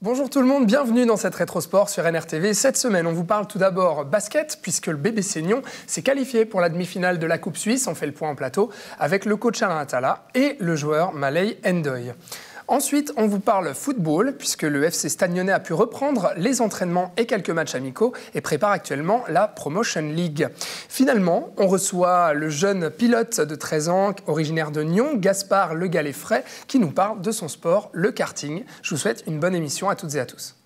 Bonjour tout le monde, bienvenue dans cette Rétrosport sur NRTV. Cette semaine, on vous parle tout d'abord basket, puisque le bébé Seignon s'est qualifié pour la demi-finale de la Coupe Suisse. On fait le point en plateau avec le coach Alain Attala et le joueur Malay Ndoye. Ensuite, on vous parle football, puisque le FC Stagnonnais a pu reprendre les entraînements et quelques matchs amicaux et prépare actuellement la Promotion League. Finalement, on reçoit le jeune pilote de 13 ans, originaire de Nyon, Gaspard Le Gallais-Fray, qui nous parle de son sport, le karting. Je vous souhaite une bonne émission à toutes et à tous.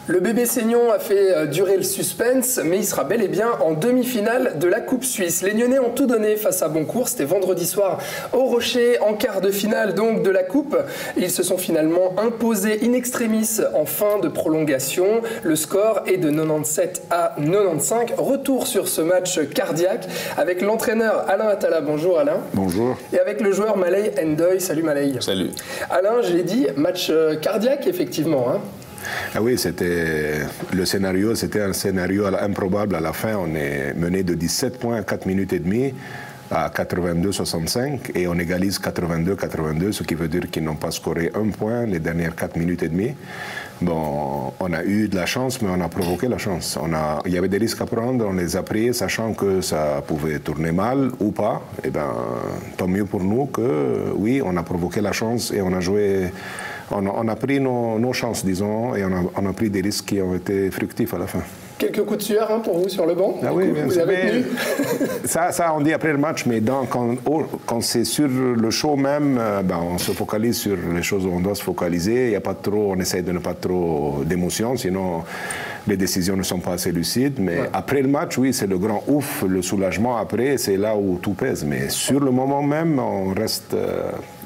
Le bébé Seignon a fait durer le suspense, mais il sera bel et bien en demi-finale de la Coupe Suisse. Les Nyonnais ont tout donné face à Boncourt. C'était vendredi soir au Rocher, en quart de finale donc de la Coupe. Ils se sont finalement imposés in extremis en fin de prolongation. Le score est de 97 à 95. Retour sur ce match cardiaque avec l'entraîneur Alain Attala. Bonjour Alain. Bonjour. Et avec le joueur Malay Ndoye. Salut Malay. Salut. Alain, je l'ai dit, match cardiaque effectivement, hein. Ah oui, c'était un scénario improbable à la fin. On est mené de 17 points à 4 minutes et demie à 82-65 et on égalise 82-82, ce qui veut dire qu'ils n'ont pas scoré un point les dernières 4 minutes et demie. Bon, on a eu de la chance, mais on a provoqué la chance. Il y avait des risques à prendre, on les a pris, sachant que ça pouvait tourner mal ou pas. Eh bien, tant mieux pour nous que, oui, on a provoqué la chance et on a joué... On a pris nos chances, disons, et on a pris des risques qui ont été fructifs à la fin. Quelques coups de sueur pour vous sur le banc. Ah oui, vous avez tenu. Ça, on dit après le match, mais quand c'est sur le show même, on se focalise sur les choses où on doit se focaliser. Il y a pas trop, on essaie de ne pas trop d'émotions, sinon les décisions ne sont pas assez lucides. Mais après le match, oui, c'est le grand ouf, le soulagement après, c'est là où tout pèse. Mais sur le moment même, on reste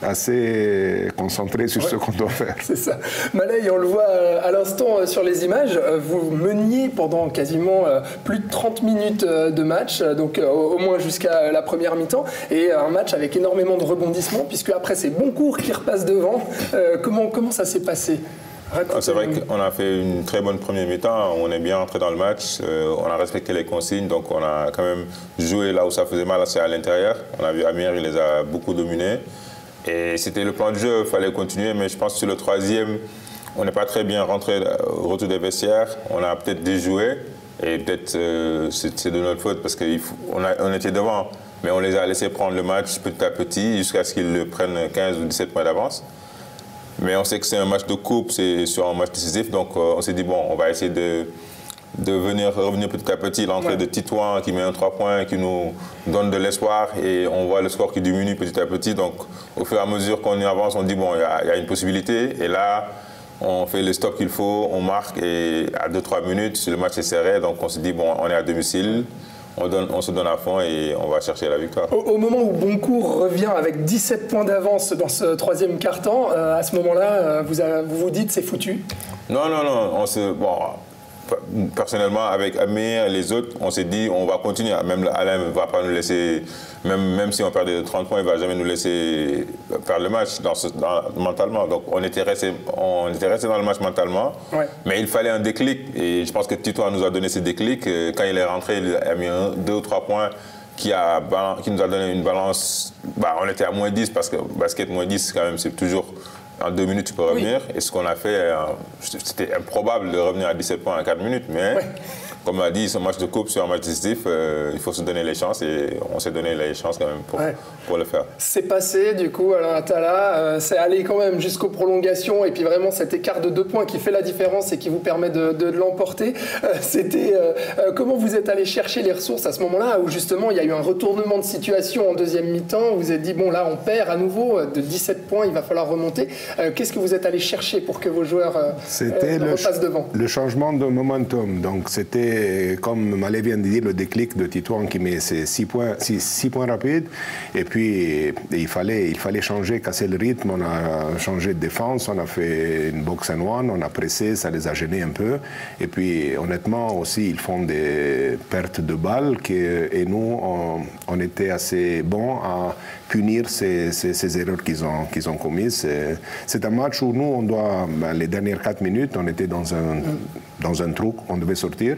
assez concentré sur ce qu'on doit faire. C'est ça. Malay, on le voit à l'instant sur les images, vous meniez pendant quasiment plus de 30 minutes de match, donc au moins jusqu'à la première mi-temps, et un match avec énormément de rebondissements, puisque après c'est Boncourt qui repasse devant. Comment ça s'est passé ? C'est vrai qu'on a fait une très bonne première mi-temps, on est bien entré dans le match, on a respecté les consignes, donc on a quand même joué là où ça faisait mal, c'est à l'intérieur. On a vu Amir, il les a beaucoup dominés. Et c'était le plan de jeu, il fallait continuer, mais je pense que sur le troisième, on n'est pas très bien rentré au retour des vestiaires. On a peut-être déjoué, et peut-être c'est de notre faute parce qu'on était devant, mais on les a laissés prendre le match petit à petit jusqu'à ce qu'ils prennent 15 ou 17 points d'avance. Mais on sait que c'est un match de coupe, c'est sur un match décisif, donc on s'est dit, bon, on va essayer de revenir petit à petit. L'entrée de Titouan qui met un 3 points, qui nous donne de l'espoir et on voit le score qui diminue petit à petit. Donc au fur et à mesure qu'on y avance, on dit bon, il y a une possibilité. Et là, on fait le stop qu'il faut, on marque et à 2-3 minutes, le match est serré. Donc on se dit bon, on est à domicile. On se donne à fond et on va chercher la victoire. Au moment où Boncourt revient avec 17 points d'avance dans ce troisième quart-temps, à ce moment-là, vous vous dites c'est foutu? Non. Personnellement, avec Amir et les autres, on s'est dit on va continuer. Même Alain ne va pas nous laisser, même si on perdait 30 points, il ne va jamais nous laisser faire le match mentalement. Donc on était resté dans le match mentalement, mais il fallait un déclic. Et je pense que Titouan nous a donné ce déclic. Quand il est rentré, il a mis 2 ou 3 points qui nous a donné une balance. On était à moins 10 parce que basket moins 10, quand même, c'est toujours... En 2 minutes, tu peux revenir. Oui. Et ce qu'on a fait, c'était improbable de revenir à 17 points en 4 minutes. Mais comme on a dit, ce match de coupe, c'est un match décisif. Il faut se donner les chances et on s'est donné les chances quand même pour le faire. C'est passé, du coup, Alain Attala. C'est allé quand même jusqu'aux prolongations. Et puis vraiment, cet écart de 2 points qui fait la différence et qui vous permet de l'emporter. Comment vous êtes allé chercher les ressources à ce moment-là où justement, il y a eu un retournement de situation en deuxième mi-temps. Vous vous êtes dit, bon, là, on perd à nouveau de 17 points, il va falloir remonter. Qu'est-ce que vous êtes allé chercher pour que vos joueurs repassent devant? Le changement de momentum. Donc c'était, comme Malay vient de dire, le déclic de Titouan qui met ses 6 points rapides. Et puis il fallait changer, casser le rythme. On a changé de défense, on a fait une box and one, on a pressé, ça les a gênés un peu. Et puis honnêtement aussi, ils font des pertes de balles et nous, on était assez bons à punir ces erreurs qu'ils ont commises. C'est un match où nous, on doit, les dernières 4 minutes, on était dans un trou, on devait sortir.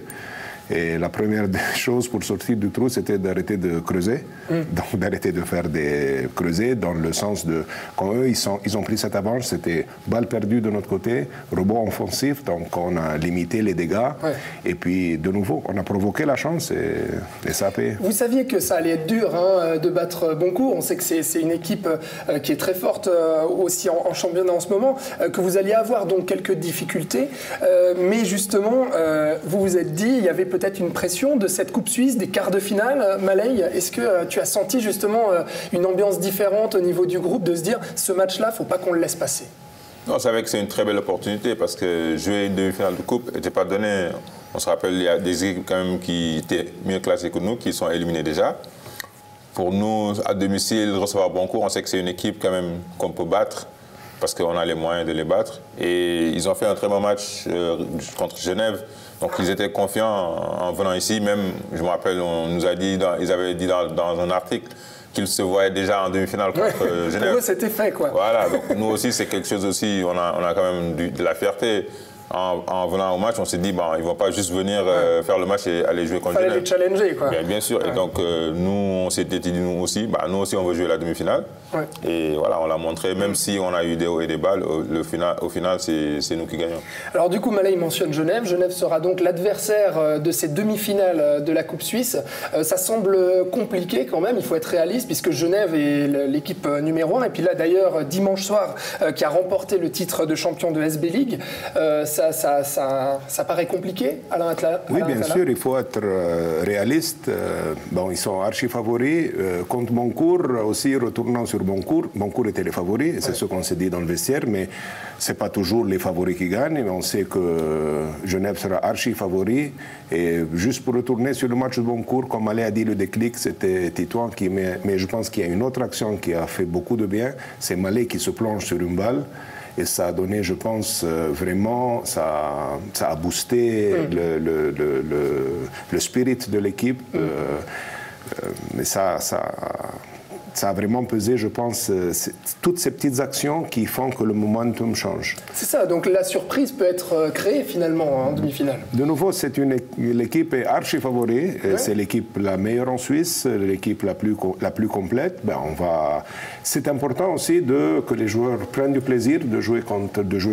Et la première chose pour sortir du trou, c'était d'arrêter de creuser, donc d'arrêter de faire des creusets dans le sens de, quand eux, ils ont pris cette avance, c'était balle perdue de notre côté, rebond offensif, donc on a limité les dégâts. Et puis, de nouveau, on a provoqué la chance et ça a payé. Vous saviez que ça allait être dur de battre Boncourt. On sait que c'est une équipe qui est très forte aussi en championnat en ce moment, que vous alliez avoir donc quelques difficultés. Mais justement, vous vous êtes dit, il y avait peut-être une pression de cette Coupe Suisse, des quarts de finale. Malay, est-ce que tu as senti justement une ambiance différente au niveau du groupe, de se dire, ce match-là, il ne faut pas qu'on le laisse passer? Non, c'est vrai que c'est une très belle opportunité parce que jouer une demi-finale de Coupe n'était pas donné. On se rappelle, il y a des équipes quand même qui étaient mieux classées que nous, qui sont éliminées déjà. Pour nous, à domicile, recevoir Boncourt, on sait que c'est une équipe quand même qu'on peut battre parce qu'on a les moyens de les battre. Et ils ont fait un très bon match contre Genève. Donc ils étaient confiants en venant ici. Même, je me rappelle, on nous a dit, ils avaient dit dans un article qu'ils se voyaient déjà en demi-finale contre Genève. Pour eux, c'était fait, quoi. Voilà, donc nous aussi, c'est quelque chose aussi, on a quand même de la fierté. En venant au match, on s'est dit, bon, ils ne vont pas juste venir faire le match et aller jouer contre Genève. Il fallait les challenger, quoi. Bien sûr. Et donc, nous, on s'était dit, nous aussi, on veut jouer la demi-finale. Et voilà, on l'a montré, même si on a eu des hauts et des bas, au final, c'est nous qui gagnons. Alors, du coup, Malay mentionne Genève. Genève sera donc l'adversaire de ces demi-finales de la Coupe Suisse. Ça semble compliqué quand même, il faut être réaliste, puisque Genève est l'équipe numéro 1. Et puis là, d'ailleurs, dimanche soir, qui a remporté le titre de champion de SB League, ça paraît compliqué, Alain Attala? Oui, bien sûr, il faut être réaliste. Bon, ils sont archi favoris. Contre Boncourt, aussi retournant sur Boncourt, Boncourt était les favoris, et c'est ce qu'on s'est dit dans le vestiaire, mais ce n'est pas toujours les favoris qui gagnent. Mais on sait que Genève sera archi favori. Et juste pour retourner sur le match de Boncourt, comme Alain a dit, le déclic, c'était Titouan qui met. Mais je pense qu'il y a une autre action qui a fait beaucoup de bien. C'est Malay qui se plonge sur une balle. Et ça a donné, je pense, vraiment, ça a boosté le spirit de l'équipe. Mais ça a vraiment pesé, je pense, toutes ces petites actions qui font que le momentum change. C'est ça, donc la surprise peut être créée finalement en demi-finale. De nouveau, l'équipe est archi favori, c'est l'équipe la meilleure en Suisse, l'équipe la plus complète. C'est important aussi que les joueurs prennent du plaisir de jouer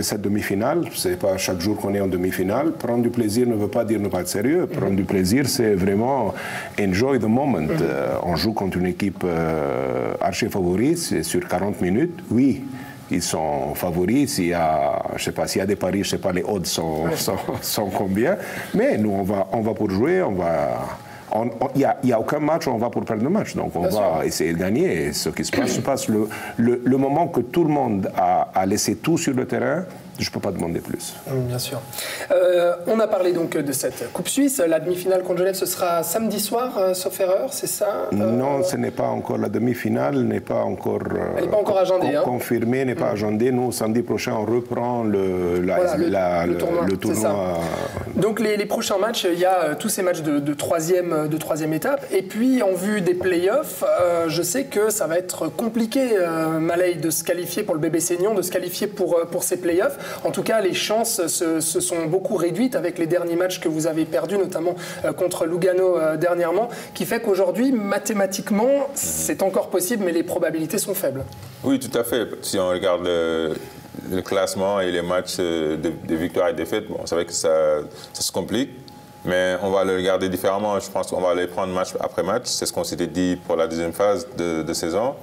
cette demi-finale. C'est pas chaque jour qu'on est en demi-finale. Prendre du plaisir ne veut pas dire ne pas être sérieux. Prendre du plaisir, c'est vraiment enjoy the moment. On joue contre une équipe archi favori, c'est sur 40 minutes. Oui, ils sont favoris. S'il y a, je sais pas, s'il y a des paris, je sais pas, les odds sont combien. Mais nous, on va pour jouer, il n'y a aucun match où on va pour perdre le match. Donc on va essayer de gagner. Et ce qui se passe, le moment que tout le monde a laissé tout sur le terrain, je ne peux pas demander plus. Bien sûr. On a parlé donc de cette Coupe Suisse. La demi-finale contre Genève, ce sera samedi soir, sauf erreur, c'est ça? Non, ce n'est pas encore la demi-finale, n'est pas encore, elle n'est pas encore agendée, confirmée, n'est pas agendée. Nous, samedi prochain, on reprend le tournoi. Donc les prochains matchs, il y a tous ces matchs de troisième étape. Et puis, en vue des playoffs, je sais que ça va être compliqué, Malay, de se qualifier pour le bébé Seignon, de se qualifier pour ces playoffs. En tout cas, les chances se sont beaucoup réduites avec les derniers matchs que vous avez perdus, notamment contre Lugano dernièrement, qui fait qu'aujourd'hui, mathématiquement, c'est encore possible, mais les probabilités sont faibles. Oui, tout à fait. Si on regarde le classement et les matchs de victoires et de défaites, bon, c'est vrai que ça se complique, mais on va le regarder différemment. Je pense qu'on va aller prendre match après match. C'est ce qu'on s'était dit pour la deuxième phase de saison.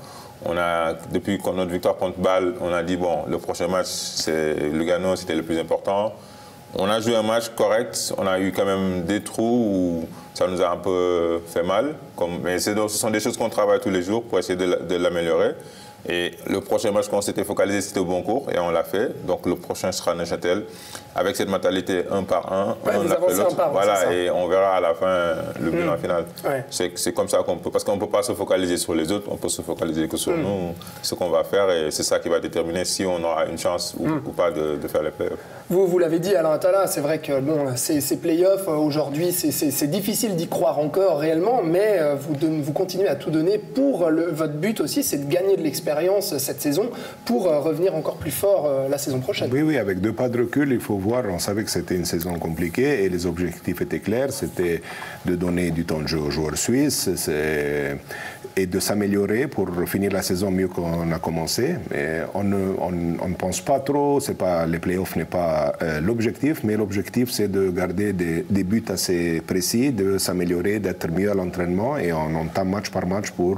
Depuis notre victoire contre Bâle, on a dit, bon, le prochain match, c'est Lugano, c'était le plus important. On a joué un match correct, on a eu quand même des trous où ça nous a un peu fait mal. Mais ce sont des choses qu'on travaille tous les jours pour essayer de l'améliorer. Et le prochain match qu'on s'était focalisé, c'était au Boncourt, et on l'a fait. Donc le prochain sera Neuchâtel, avec cette mentalité un par un, un après l'autre. Voilà, et on verra à la fin le bilan final. C'est comme ça qu'on peut, parce qu'on ne peut pas se focaliser sur les autres, on peut se focaliser que sur nous, ce qu'on va faire, et c'est ça qui va déterminer si on aura une chance ou pas de faire les playoffs. Vous l'avez dit, Alain Attala, c'est vrai que bon, ces playoffs, aujourd'hui, c'est difficile d'y croire encore réellement, mais vous continuez à tout donner pour votre but aussi, c'est de gagner de l'expérience. d'expérience cette saison pour revenir encore plus fort la saison prochaine. Oui, avec 2 pas de recul, il faut voir, on savait que c'était une saison compliquée et les objectifs étaient clairs, c'était de donner du temps de jeu aux joueurs suisses et de s'améliorer pour finir la saison mieux qu'on a commencé. Mais on ne pense pas trop, les playoffs n'est pas l'objectif, mais l'objectif c'est de garder des buts assez précis, de s'améliorer, d'être mieux à l'entraînement et on entame match par match pour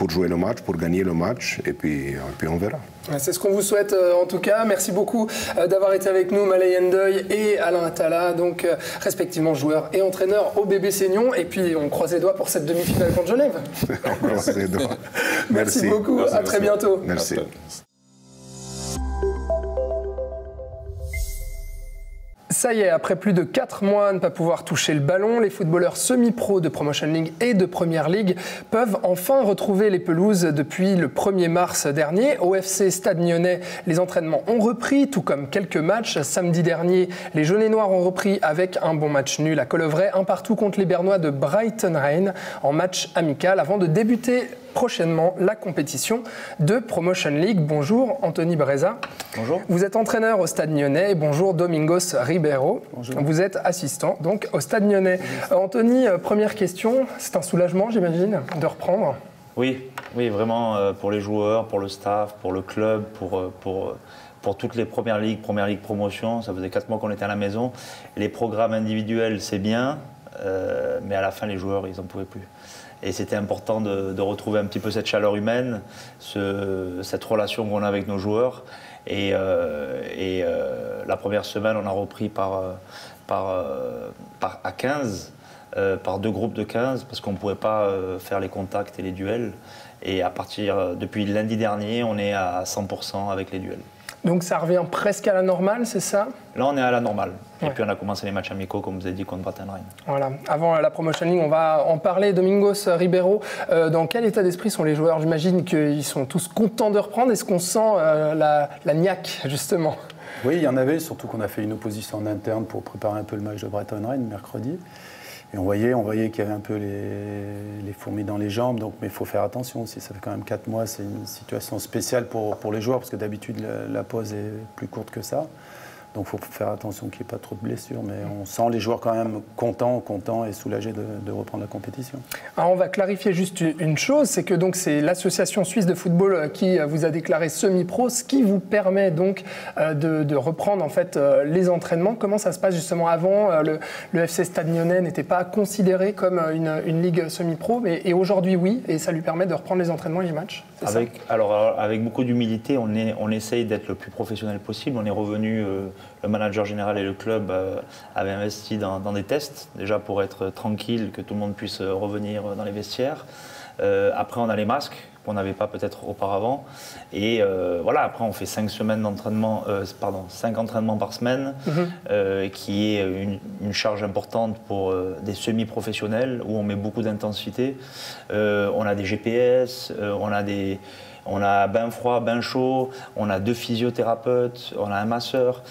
jouer le match, pour gagner le match et puis on verra. C'est ce qu'on vous souhaite en tout cas. Merci beaucoup d'avoir été avec nous, Malay Ndoye et Alain Attala, donc respectivement joueurs et entraîneurs au bébé Seignon. Et puis on croise les doigts pour cette demi-finale contre Genève. On croise les doigts. Merci beaucoup, à très bientôt. Merci. Ça y est, après plus de 4 mois à ne pas pouvoir toucher le ballon, les footballeurs semi-pro de Promotion League et de Premier League peuvent enfin retrouver les pelouses depuis le 1er mars dernier. Au FC Stade Nyonnais, les entraînements ont repris, tout comme quelques matchs. Samedi dernier, les jaunes et noirs ont repris avec un bon match nul à Colovray, 1-1 contre les Bernois de Brighton Reign en match amical avant de débuter prochainement la compétition de Promotion League. Bonjour Anthony Breza. Bonjour. Vous êtes entraîneur au Stade Nyonnais et bonjour Domingos Ribeiro. Bonjour. Vous êtes assistant donc au Stade Nyonnais. Anthony, première question, c'est un soulagement j'imagine de reprendre? Oui, vraiment pour les joueurs, pour le staff, pour le club, pour toutes les premières ligues promotion. Ça faisait 4 mois qu'on était à la maison. Les programmes individuels c'est bien, mais à la fin les joueurs ils n'en pouvaient plus. Et c'était important de retrouver un petit peu cette chaleur humaine, cette relation qu'on a avec nos joueurs. Et la première semaine, on a repris à 15, par 2 groupes de 15, parce qu'on ne pouvait pas faire les contacts et les duels. Et depuis lundi dernier, on est à 100% avec les duels. Donc ça revient presque à la normale, c'est ça? Là, on est à la normale. Ouais. Et puis on a commencé les matchs amicaux, comme vous avez dit, contre Brighton Reign. Voilà. Avant la Promotion League, on va en parler. Domingos Ribeiro, dans quel état d'esprit sont les joueurs? J'imagine qu'ils sont tous contents de reprendre. Est-ce qu'on sent la niaque, justement? Oui, il y en avait, surtout qu'on a fait une opposition en interne pour préparer un peu le match de Brighton Reign mercredi. Et on voyait qu'il y avait un peu les fourmis dans les jambes, mais il faut faire attention aussi. Ça fait quand même 4 mois, c'est une situation spéciale pour les joueurs, parce que d'habitude, la pause est plus courte que ça. Donc il faut faire attention qu'il n'y ait pas trop de blessures, mais on sent les joueurs quand même contents et soulagés de reprendre la compétition. Alors on va clarifier juste une chose, c'est que donc c'est l'association suisse de football qui vous a déclaré semi-pro, ce qui vous permet donc de reprendre en fait les entraînements. Comment ça se passe justement avant? Le FC Stade Nyonnais n'était pas considéré comme une ligue semi-pro, et aujourd'hui oui, et ça lui permet de reprendre les entraînements et les matchs. Avec beaucoup d'humilité, on essaye d'être le plus professionnel possible. On est revenu, le manager général et le club avaient investi dans des tests, déjà pour être tranquille, que tout le monde puisse revenir dans les vestiaires. Après, on a les masques qu'on n'avait pas peut-être auparavant. Et voilà, après, on fait 5 entraînements par semaine, qui est une charge importante pour des semi-professionnels, où on met beaucoup d'intensité. On a des GPS, on a bain froid, bain chaud, on a 2 physiothérapeutes, on a un masseur.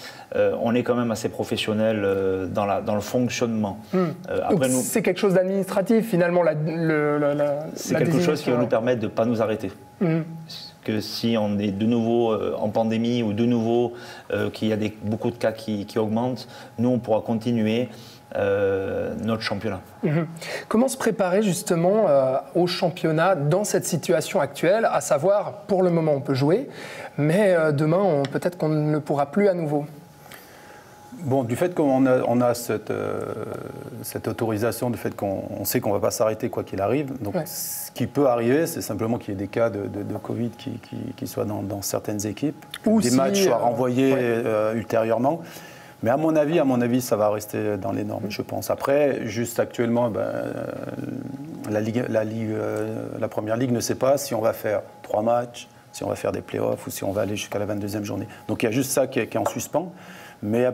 On est quand même assez professionnel dans le fonctionnement. Après, c'est quelque chose d'administratif finalement. C'est quelque chose qui va nous permettre de ne pas nous arrêter. Parce que si on est de nouveau en pandémie ou de nouveau qu'il y a beaucoup de cas qui augmentent, nous on pourra continuer notre championnat. Comment se préparer justement au championnat dans cette situation actuelle, à savoir pour le moment on peut jouer, mais demain peut-être qu'on ne le pourra plus à nouveau? Bon, du fait qu'on a cette autorisation, du fait qu'on sait qu'on ne va pas s'arrêter quoi qu'il arrive, donc ce qui peut arriver, c'est simplement qu'il y ait des cas de Covid qui soient dans certaines équipes, que des matchs soient renvoyés ultérieurement. Mais à mon avis, ça va rester dans les normes, je pense. Après, juste actuellement, la Première Ligue ne sait pas si on va faire 3 matchs, si on va faire des play-offs ou si on va aller jusqu'à la 22e journée. Donc il y a juste ça qui est en suspens. Mais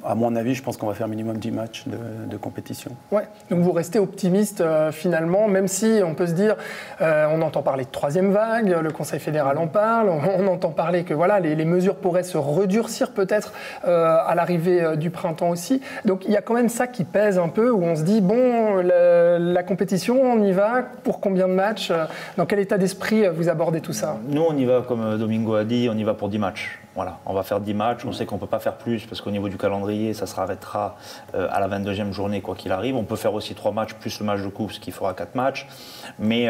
À mon avis, je pense qu'on va faire minimum 10 matchs de compétition. Ouais. Donc vous restez optimiste finalement, même si on peut se dire, on entend parler de troisième vague, le Conseil fédéral en parle, on entend parler que voilà, les mesures pourraient se redurcir peut-être à l'arrivée du printemps aussi. Donc il y a quand même ça qui pèse un peu, où on se dit, bon, la compétition, on y va, pour combien de matchs? Dans quel état d'esprit vous abordez tout ça? Nous, on y va, comme Domingo a dit, on y va pour 10 matchs. Voilà, on va faire 10 matchs, on sait qu'on ne peut pas faire plus parce qu'au niveau du calendrier, ça se arrêtera à la 22e journée quoi qu'il arrive. On peut faire aussi 3 matchs plus le match de coupe, ce qui fera 4 matchs. Mais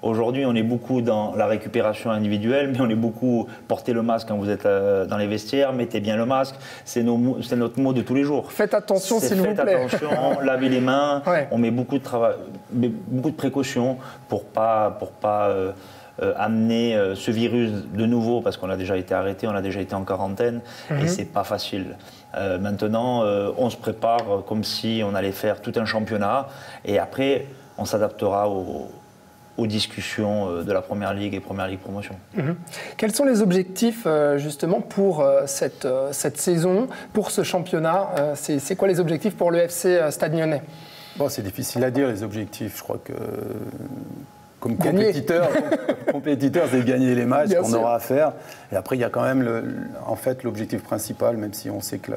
aujourd'hui, on est beaucoup dans la récupération individuelle, mais on est beaucoup porter le masque quand vous êtes dans les vestiaires, mettez bien le masque, c'est notre mot de tous les jours. Faites attention s'il vous plaît. Faites attention, lavez les mains, ouais. On met beaucoup de précautions pour pas amener ce virus de nouveau, parce qu'on a déjà été arrêté, on a déjà été en quarantaine, et c'est pas facile. Maintenant, on se prépare comme si on allait faire tout un championnat, et après, on s'adaptera aux discussions de la Première Ligue et Première Ligue Promotion. Quels sont les objectifs justement pour cette saison, pour ce championnat? C'est quoi les objectifs pour le FC Stade Nyonnais? Bon, c'est difficile à dire les objectifs, je crois que... Comme compétiteur, c'est gagner les matchs qu'on aura à faire. Et après, il y a quand même en fait, l'objectif principal, même si on sait que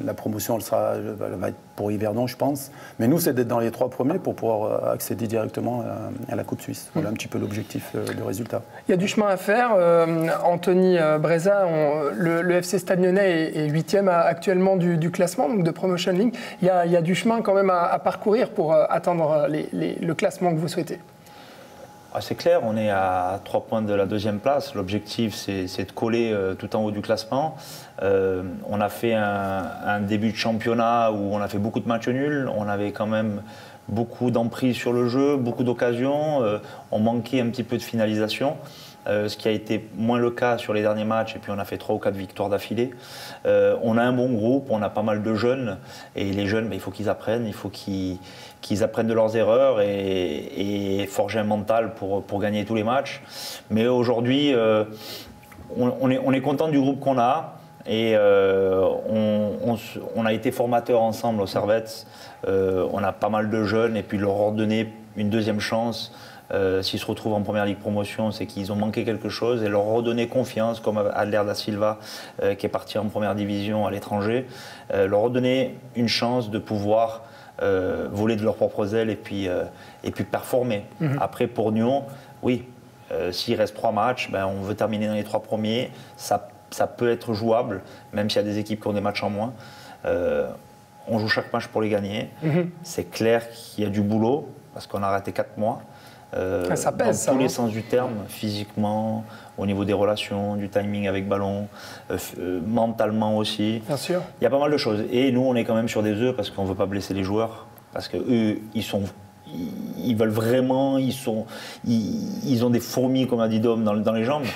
la promotion elle va être pour Yverdon, je pense. Mais nous, c'est d'être dans les 3 premiers pour pouvoir accéder directement à la Coupe Suisse. Voilà un petit peu l'objectif de résultat. Il y a du chemin à faire. Anthony Breza, le FC Stade Nyonnais est 8e actuellement du classement, donc de Promotion League. Il y a du chemin quand même à parcourir pour atteindre le classement que vous souhaitez. C'est clair, on est à 3 points de la 2e place. L'objectif, c'est de coller tout en haut du classement. On a fait un début de championnat où on a fait beaucoup de matchs nuls. On avait quand même beaucoup d'emprise sur le jeu, beaucoup d'occasions. On manquait un petit peu de finalisation. Ce qui a été moins le cas sur les derniers matchs, et puis on a fait 3 ou 4 victoires d'affilée. On a un bon groupe, on a pas mal de jeunes, et les jeunes, il faut qu'ils apprennent, il faut qu'ils apprennent de leurs erreurs et forger un mental pour gagner tous les matchs. Mais aujourd'hui, on est content du groupe qu'on a, et on a été formateurs ensemble au Servette. On a pas mal de jeunes, et puis leur redonner une 2e chance. S'ils se retrouvent en Première Ligue Promotion, c'est qu'ils ont manqué quelque chose, et leur redonner confiance, comme Adler da Silva qui est parti en Première Division à l'étranger, leur redonner une chance de pouvoir voler de leurs propres ailes et puis performer. Après, pour Nyon, oui, s'il reste 3 matchs, on veut terminer dans les 3 premiers, ça peut être jouable, même s'il y a des équipes qui ont des matchs en moins. On joue chaque match pour les gagner. C'est clair qu'il y a du boulot, parce qu'on a raté 4 mois. Ça pèse, dans tous les sens du terme, physiquement, au niveau des relations, du timing avec ballon, mentalement aussi. Bien sûr. Il y a pas mal de choses. Et nous, on est quand même sur des œufs parce qu'on ne veut pas blesser les joueurs. Parce qu'eux, ils veulent vraiment, ils ont des fourmis, comme a dit Dom, dans les jambes.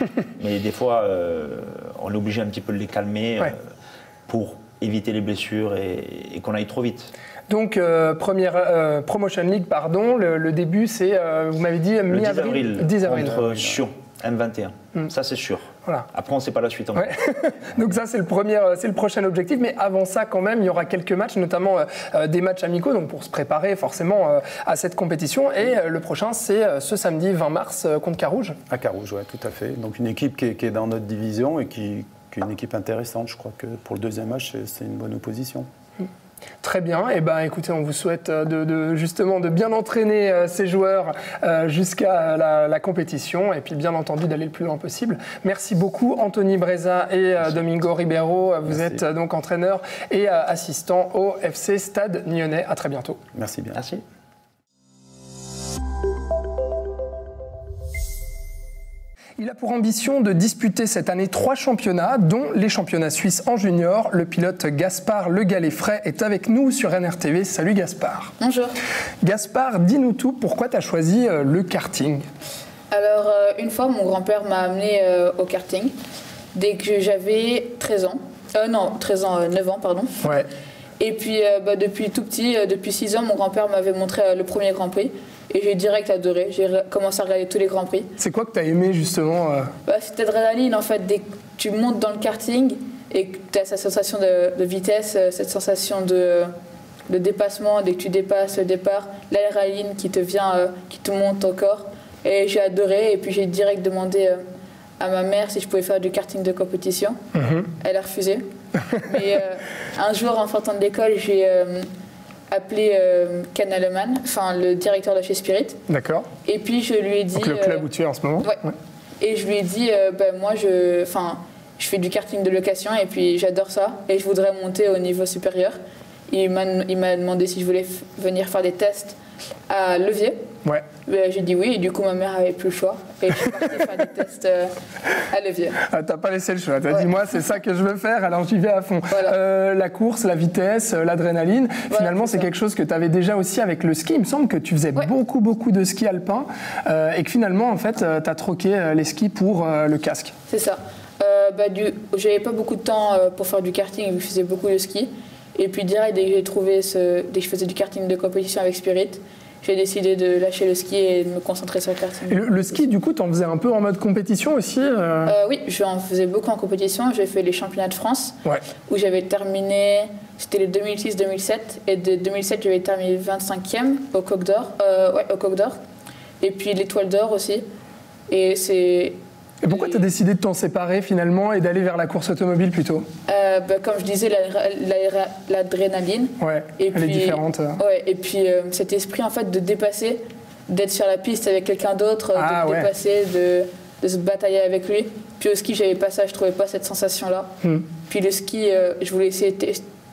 Mais des fois, on est obligé un petit peu de les calmer pour éviter les blessures et qu'on aille trop vite. Donc, première Promotion League, pardon, le début, c'est, vous m'avez dit, mi-avril. 10 avril. Contre Sion, M21. Ça, c'est sûr. Voilà. Après, on ne sait pas la suite encore. Donc ça, c'est le prochain objectif. Mais avant ça, quand même, il y aura quelques matchs, notamment des matchs amicaux, donc pour se préparer forcément à cette compétition. Et le prochain, c'est ce samedi 20 mars contre Carouge. À Carouge, oui, tout à fait. Donc une équipe qui est dans notre division et qui est une équipe intéressante. Je crois que pour le 2e match, c'est une bonne opposition. Très bien. Et écoutez, on vous souhaite justement de bien entraîner ces joueurs jusqu'à la compétition, et puis bien entendu d'aller le plus loin possible. Merci beaucoup Anthony Breza et Domingo Ribeiro. Vous êtes donc entraîneur et assistant au FC Stade Nyonnais. À très bientôt. Merci bien. Merci. Il a pour ambition de disputer cette année 3 championnats, dont les championnats suisses en junior. Le pilote Gaspard Le Gallifret est avec nous sur NRTV. Salut Gaspard. Bonjour. Gaspard, dis-nous tout, pourquoi tu as choisi le karting? Alors, une fois, mon grand-père m'a amené au karting dès que j'avais 13 ans. 9 ans, pardon. Ouais. Et puis, depuis tout petit, depuis 6 ans, mon grand-père m'avait montré le premier Grand Prix. Et j'ai direct adoré. J'ai commencé à regarder tous les Grands Prix. C'est quoi que tu as aimé justement Cette adrénaline, en fait, dès que tu montes dans le karting, et que tu as cette sensation de vitesse, cette sensation de dépassement, dès que tu dépasses le départ, l'adrénaline qui te vient, qui te monte au corps. Et j'ai adoré, et puis j'ai direct demandé à ma mère si je pouvais faire du karting de compétition. Elle a refusé. Mais un jour, en sortant de l'école, j'ai appelé Ken Alleman, le directeur de chez Spirit. D'accord. Et puis je lui ai dit... Donc le club où tu es en ce moment. Ouais. Et je lui ai dit, moi je fais du karting de location et puis j'adore ça et je voudrais monter au niveau supérieur. Il m'a demandé si je voulais venir faire des tests à Levier. Ouais. J'ai dit oui et du coup ma mère avait plus le choix et je suis partie faire des tests à Levier. Ah, t'as pas laissé le choix, t'as dit moi c'est ça que je veux faire, alors j'y vais à fond. Voilà. La course, la vitesse, l'adrénaline, finalement c'est quelque chose que tu avais déjà aussi avec le ski. Il me semble que tu faisais beaucoup de ski alpin et que finalement en fait t'as troqué les skis pour le casque. C'est ça. J'avais pas beaucoup de temps pour faire du karting vu que je faisais beaucoup de ski. Et puis direct, dès que je faisais du karting de compétition avec Spirit, j'ai décidé de lâcher le ski et de me concentrer sur le karting. Et le ski, du coup, t'en faisais un peu en mode compétition aussi Oui, j'en faisais beaucoup en compétition. J'ai fait les championnats de France, où j'avais terminé, c'était les 2006-2007, et de 2007, j'avais terminé 25e au Coq d'Or. Au Coq d'Or. Et puis l'Étoile d'Or aussi. Et pourquoi tu as décidé de t'en séparer finalement et d'aller vers la course automobile plutôt Comme je disais, l'adrénaline. Ouais, elle est différente. Ouais, et puis cet esprit en fait de dépasser, d'être sur la piste avec quelqu'un d'autre, de dépasser, de se batailler avec lui. Puis au ski, j'avais pas ça, je trouvais pas cette sensation-là. Puis le ski, je voulais essayer de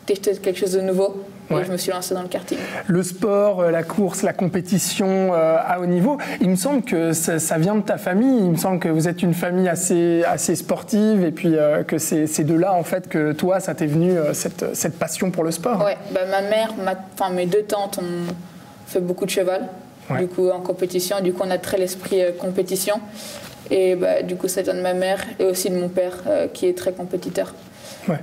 tester quelque chose de nouveau. Et je me suis lancée dans le karting. Le sport, la course, la compétition à haut niveau, il me semble que ça vient de ta famille. Il me semble que vous êtes une famille assez sportive et puis que c'est de là en fait que toi, ça t'est venu cette passion pour le sport. Ouais, ma mère, mes deux tantes ont fait beaucoup de cheval, du coup en compétition. Du coup, on a très l'esprit compétition. Et du coup, ça vient de ma mère et aussi de mon père qui est très compétiteur. Ouais.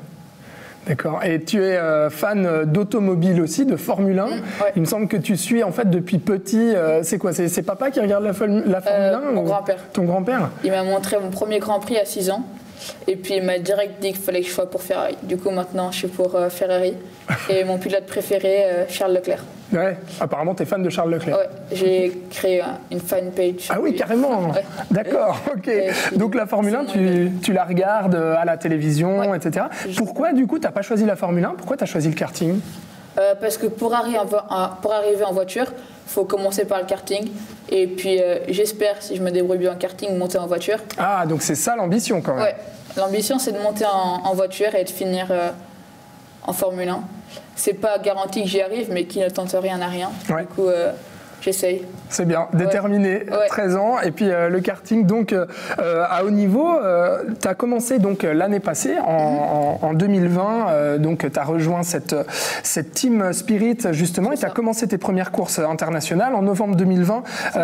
D'accord. Et tu es fan d'automobile aussi, de Formule 1. Il me semble que tu suis en fait depuis petit. C'est quoi? C'est papa qui regarde la Formule 1 Mon grand-père. Ton grand-père? Il m'a montré mon premier Grand Prix à 6 ans. Et puis il m'a direct dit qu'il fallait que je sois pour Ferrari. Du coup maintenant je suis pour Ferrari. Et mon pilote préféré, Charles Leclerc. Ouais, apparemment tu es fan de Charles Leclerc. Ouais, j'ai créé une fan page. Ah oui, carrément. D'accord, ok. Donc la Formule 1, tu la regardes à la télévision, etc. Pourquoi du coup tu n'as pas choisi la Formule 1? Pourquoi tu as choisi le karting? Parce que pour arriver en voiture, il faut commencer par le karting. Et puis j'espère, si je me débrouille bien en karting, monter en voiture. Ah, donc c'est ça l'ambition quand même. Ouais, l'ambition c'est de monter en voiture et de finir en Formule 1. C'est pas garanti que j'y arrive, mais qui ne tente rien n'a rien. Du coup, j'essaye. C'est bien, déterminé, 13 ans. Et puis le karting, donc à haut niveau, tu as commencé donc l'année passée, en 2020. Donc tu as rejoint cette team Spirit justement et tu as commencé tes premières courses internationales. En novembre 2020,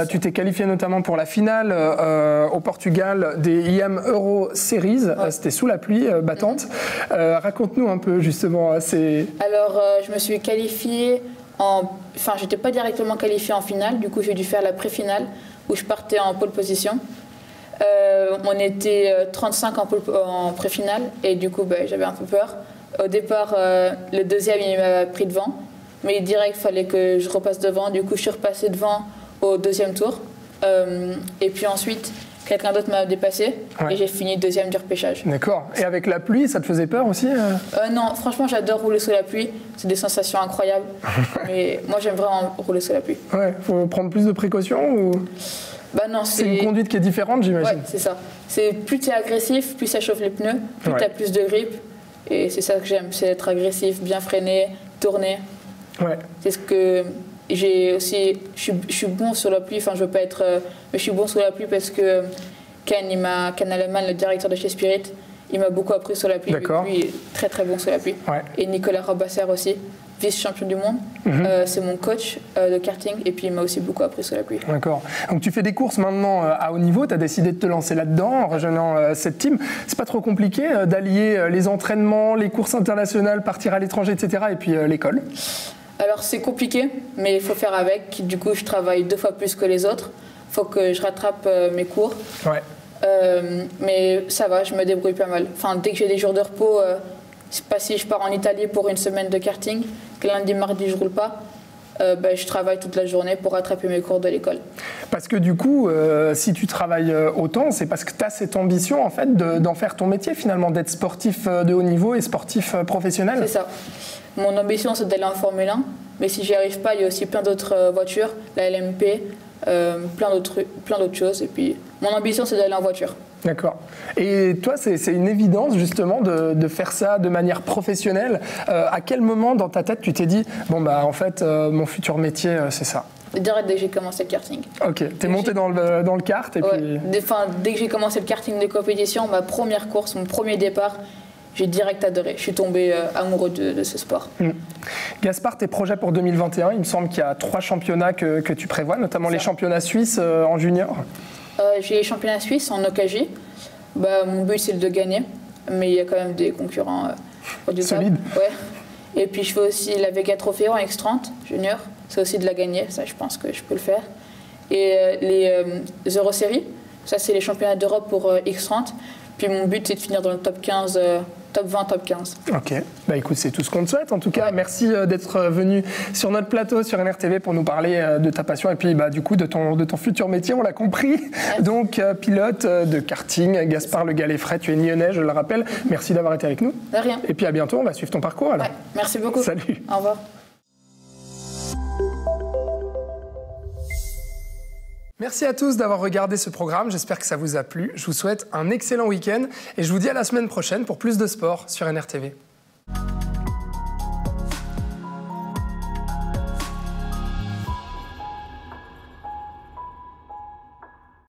tu t'es qualifié notamment pour la finale au Portugal des IM Euro Series. C'était sous la pluie battante. Raconte-nous un peu justement. Alors, je me suis qualifiée j'étais pas directement qualifiée en finale, du coup j'ai dû faire la pré-finale où je partais en pole position. On était 35 en pré-finale et du coup j'avais un peu peur. Au départ, le deuxième il m'a pris devant, mais direct il fallait que je repasse devant, du coup je suis repassée devant au deuxième tour. Et puis ensuite, quelqu'un d'autre m'a dépassé et j'ai fini deuxième du repêchage. D'accord. Et avec la pluie, ça te faisait peur aussi Non, franchement, j'adore rouler sous la pluie. C'est des sensations incroyables. Mais moi, j'aime vraiment rouler sous la pluie. Ouais, faut prendre plus de précautions ou... Non, c'est une conduite qui est différente, j'imagine. Ouais, c'est ça. Plus tu es agressif, plus ça chauffe les pneus, plus tu as plus de grip. Et c'est ça que j'aime, c'est être agressif, bien freiner, tourner. Ouais. C'est ce que... J'ai aussi, je suis bon sur la pluie, je veux pas être, mais je suis bon sur la pluie parce que Ken Alleman, le directeur de chez Spirit, il m'a beaucoup appris sur la pluie. D'accord. Lui, il est très très bon sur la pluie. Ouais. Et Nicolas Robasser aussi, vice-champion du monde, c'est mon coach de karting et puis il m'a aussi beaucoup appris sur la pluie. D'accord. Donc tu fais des courses maintenant à haut niveau, tu as décidé de te lancer là-dedans en rejoignant cette team. C'est pas trop compliqué d'allier les entraînements, les courses internationales, partir à l'étranger, etc. et puis l'école? Alors c'est compliqué, mais il faut faire avec. Du coup, je travaille 2 fois plus que les autres. Il faut que je rattrape mes cours. Ouais. Mais ça va, je me débrouille pas mal. Enfin, dès que j'ai des jours de repos, c'est pas si je pars en Italie pour une semaine de karting, que lundi, mardi, je roule pas. Je travaille toute la journée pour rattraper mes cours de l'école. Parce que du coup, si tu travailles autant, c'est parce que tu as cette ambition en fait d'en faire ton métier finalement, d'être sportif de haut niveau et sportif professionnel. C'est ça. Mon ambition, c'est d'aller en Formule 1, mais si j'y arrive pas, il y a aussi plein d'autres voitures, la LMP, plein d'autres choses. Et puis, mon ambition, c'est d'aller en voiture. D'accord. Et toi, c'est une évidence justement de faire ça de manière professionnelle. À quel moment dans ta tête tu t'es dit, bon bah en fait, mon futur métier, c'est ça? Direct dès que j'ai commencé le karting. Ok, t'es monté dans le kart et ouais. puis... Dès que j'ai commencé le karting de compétition, ma première course, mon premier départ, j'ai direct adoré. Je suis tombé amoureux de ce sport. Gaspard, tes projets pour 2021, il me semble qu'il y a 3 championnats que tu prévois, notamment les championnats suisses en junior. J'ai les championnats suisses en OKJ. Mon but, c'est de gagner. Mais il y a quand même des concurrents solides. Ouais. Et puis, je fais aussi la Vega Trophy en X30 junior. C'est aussi de la gagner. Ça, je pense que je peux le faire. Et les Euroséries, ça, c'est les championnats d'Europe pour X30. Puis, mon but, c'est de finir dans le top 15, top 20, top 15. Ok. Bah écoute, c'est tout ce qu'on te souhaite. En tout cas, merci d'être venu sur notre plateau sur NRTV pour nous parler de ta passion et puis du coup de ton futur métier, on l'a compris. Yes. Donc, pilote de karting, Gaspard Le Gallifret, tu es nyonnais, je le rappelle. Merci d'avoir été avec nous. De rien. Et puis à bientôt, on va suivre ton parcours alors. Ouais. Merci beaucoup. Salut. Au revoir. Merci à tous d'avoir regardé ce programme, j'espère que ça vous a plu. Je vous souhaite un excellent week-end et je vous dis à la semaine prochaine pour plus de sport sur NRTV.